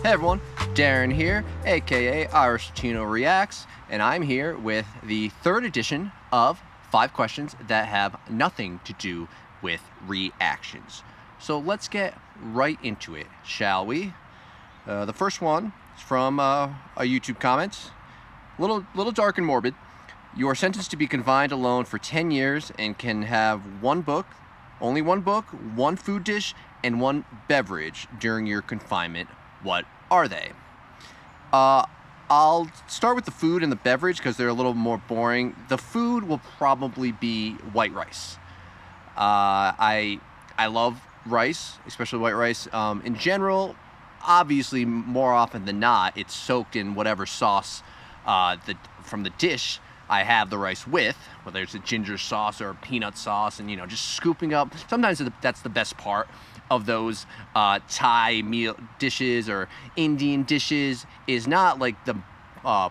Hey everyone, Darren here, aka Irish Latino Reacts, and I'm here with the third edition of 5 questions that have nothing to do with reactions. So let's get right into it, shall we? The first one is from a YouTube comment. Little dark and morbid. You are sentenced to be confined alone for 10 years and can have only one book, one food dish, and one beverage during your confinement. What are they? I'll start with the food and the beverage because they're a little more boring. The food will probably be white rice. I love rice, especially white rice. In general, obviously, more often than not, it's soaked in whatever sauce from the dish I have the rice with, whether it's a ginger sauce or a peanut sauce, and just scooping up. Sometimes that's the best part of those Thai meal dishes or Indian dishes, is not like the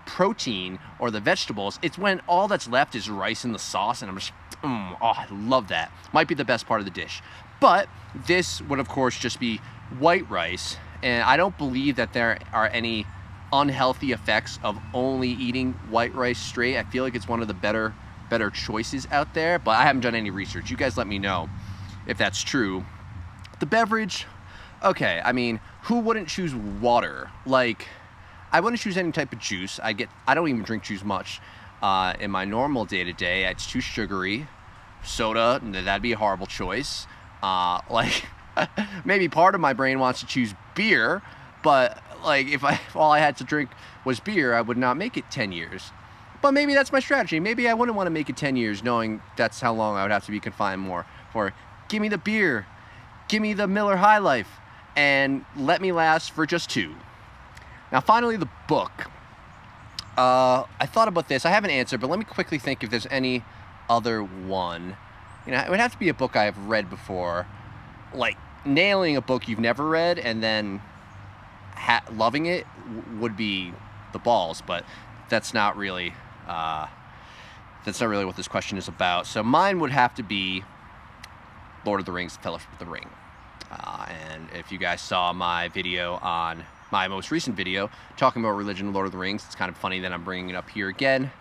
protein or the vegetables. It's when all that's left is rice and the sauce, and I'm just, I love that. Might be the best part of the dish. But this would, of course, just be white rice, and I don't believe that there are any unhealthy effects of only eating white rice straight. I feel like it's one of the better choices out there, but I haven't done any research. You guys let me know if that's true. The beverage, okay, I mean, who wouldn't choose water? Like, I wouldn't choose any type of juice. I don't even drink juice much in my normal day-to-day. It's too sugary. Soda, that'd be a horrible choice. Like, maybe part of my brain wants to choose beer, but like, if all I had to drink was beer, I would not make it 10 years. But maybe that's my strategy. Maybe I wouldn't want to make it 10 years knowing that's how long I would have to be confined more for. Give me the beer, give me the Miller High Life, and let me last for just 2. Now, finally, the book. I thought about this. I have an answer, but let me quickly think if there's any other one. It would have to be a book I have read before. Like, nailing a book you've never read and then loving it would be the balls, but that's not really what this question is about. So mine would have to be Lord of the Rings, Fellowship of the Ring. And if you guys saw my most recent video talking about religion and Lord of the Rings, it's kind of funny that I'm bringing it up here again.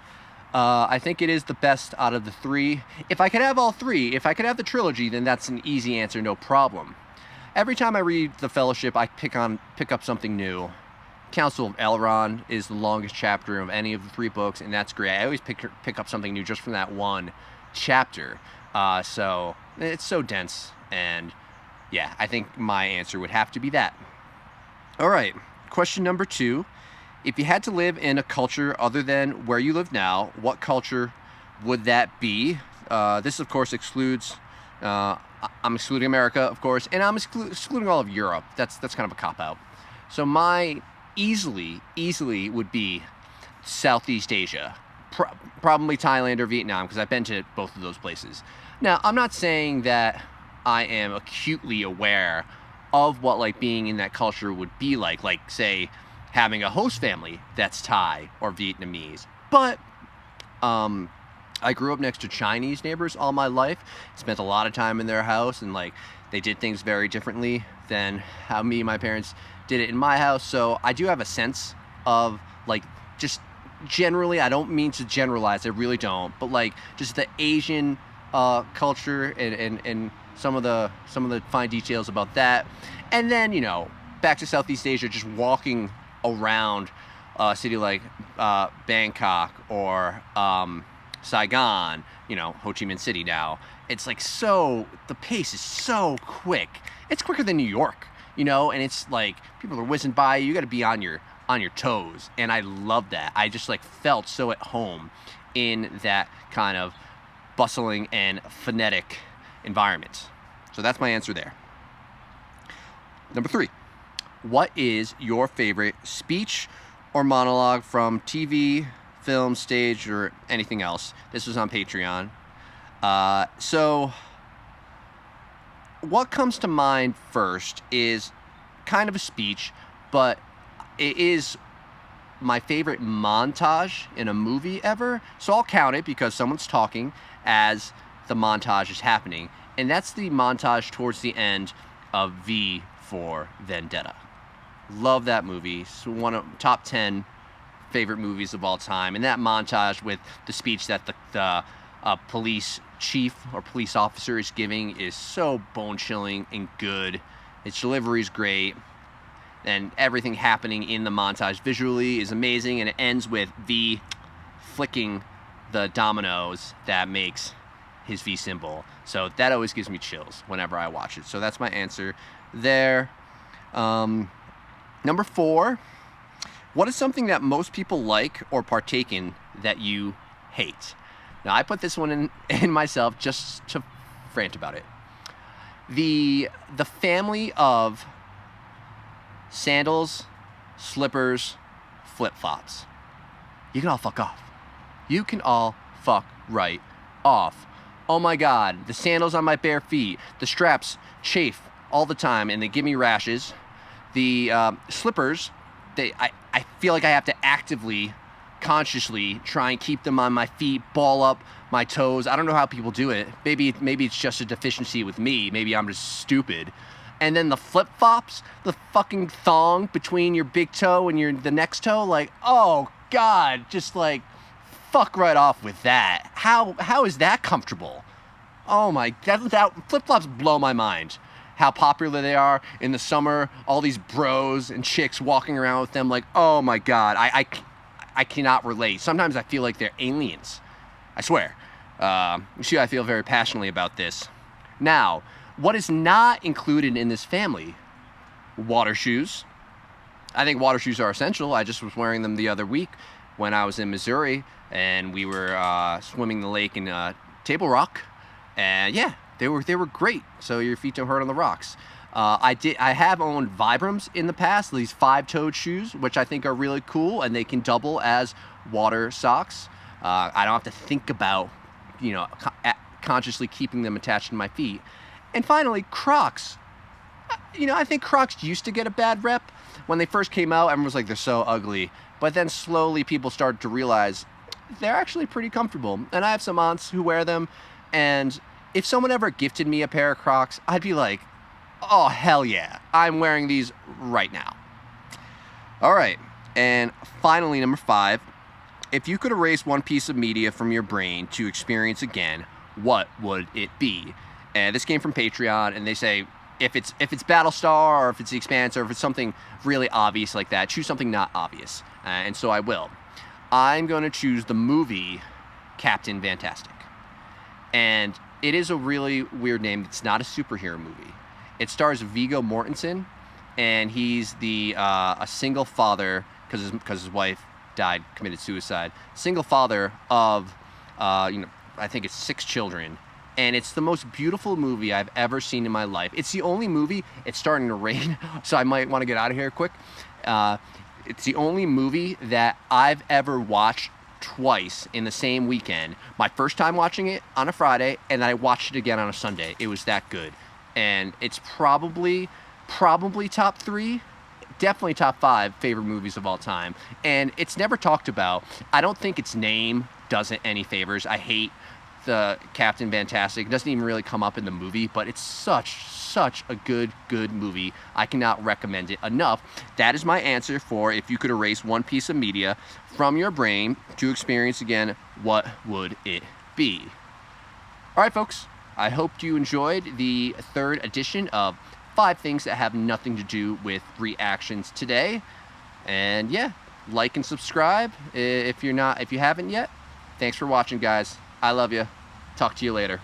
I think it is the best out of the 3. If I could have all 3, if I could have the trilogy, then that's an easy answer, no problem. Every time I read The Fellowship, I pick up something new. Council of Elrond is the longest chapter of any of the 3 books, and that's great. I always pick up something new just from that one chapter. So it's so dense, and yeah, I think my answer would have to be that. All right, question number 2. If you had to live in a culture other than where you live now, what culture would that be? This, of course, excludes... I'm excluding America, of course, and I'm excluding all of Europe. That's kind of a cop-out. So my easily would be Southeast Asia. Probably Thailand or Vietnam, because I've been to both of those places. Now, I'm not saying that I am acutely aware of what, like, being in that culture would be like, say, having a host family that's Thai or Vietnamese. But, I grew up next to Chinese neighbors all my life, spent a lot of time in their house, and like, they did things very differently than how me and my parents did it in my house. So I do have a sense of, like, just generally, I don't mean to generalize, I really don't, but like, just the Asian culture and some of the fine details about that. And then, back to Southeast Asia, just walking around a city like Bangkok or Saigon, Ho Chi Minh City now. It's like the pace is so quick. It's quicker than New York, and it's like people are whizzing by you. You got to be on your toes, and I love that. I just felt so at home in that kind of bustling and phonetic environment. So that's my answer there. Number 3, what is your favorite speech or monologue from TV, film, stage, or anything else? This was on Patreon. So what comes to mind first is kind of a speech, but it is my favorite montage in a movie ever. So I'll count it because someone's talking as the montage is happening. And that's the montage towards the end of V for Vendetta. Love that movie. It's one of top 10 favorite movies of all time. And that montage with the speech that the police chief or police officer is giving is so bone-chilling and good. Its delivery is great. And everything happening in the montage visually is amazing. And it ends with V flicking the dominoes that makes his V symbol. So that always gives me chills whenever I watch it. So that's my answer there. Number 4, what is something that most people like or partake in that you hate? Now, I put this one in myself just to rant about it. The family of sandals, slippers, flip-flops. You can all fuck off. You can all fuck right off. Oh my God, the sandals on my bare feet, the straps chafe all the time and they give me rashes. The slippers, I feel like I have to actively, consciously try and keep them on my feet, ball up my toes. I don't know how people do it. Maybe it's just a deficiency with me. Maybe I'm just stupid. And then the flip-flops, the fucking thong between your big toe and the next toe, like, oh God, just like fuck right off with that. How is that comfortable? Oh my, that flip-flops blow my mind. How popular they are in the summer, all these bros and chicks walking around with them, like, oh my God, I cannot relate. Sometimes I feel like they're aliens. I swear. You see, I feel very passionately about this. Now, what is not included in this family? Water shoes. I think water shoes are essential. I just was wearing them the other week when I was in Missouri and we were swimming the lake in Table Rock. And yeah, they were great. So your feet don't hurt on the rocks. I have owned Vibrams in the past, these 5-toed shoes, which I think are really cool, and they can double as water socks. I don't have to think about, consciously keeping them attached to my feet. And finally, Crocs. I think Crocs used to get a bad rep. When they first came out, everyone was like, they're so ugly. But then slowly people started to realize they're actually pretty comfortable. And I have some aunts who wear them. And if someone ever gifted me a pair of Crocs, I'd be like, oh, hell yeah. I'm wearing these right now. All right. And finally, number 5. If you could erase one piece of media from your brain to experience again, what would it be? And this came from Patreon, and they say, if it's Battlestar, or if it's The Expanse, or if it's something really obvious like that, choose something not obvious. And so I will. I'm going to choose the movie Captain Fantastic. And it is a really weird name. It's not a superhero movie. It stars Viggo Mortensen, and he's a single father, because his wife committed suicide. Single father of, I think it's 6 children. And it's the most beautiful movie I've ever seen in my life. It's the only movie, it's starting to rain, so I might want to get out of here quick. It's the only movie that I've ever watched twice in the same weekend. My first time watching it on a Friday, and I watched it again on a Sunday. It was that good. And it's probably top 3, definitely top 5 favorite movies of all time. And it's never talked about. I don't think its name does it any favors. I hate the Captain Fantastic. It doesn't even really come up in the movie, but it's such a good movie. I cannot recommend it enough. That is my answer for if you could erase one piece of media from your brain to experience again, what would it be? All right, folks. I hope you enjoyed the 3rd edition of 5 things that have nothing to do with reactions today. And yeah, like and subscribe if you haven't yet. Thanks for watching, guys. I love you. Talk to you later.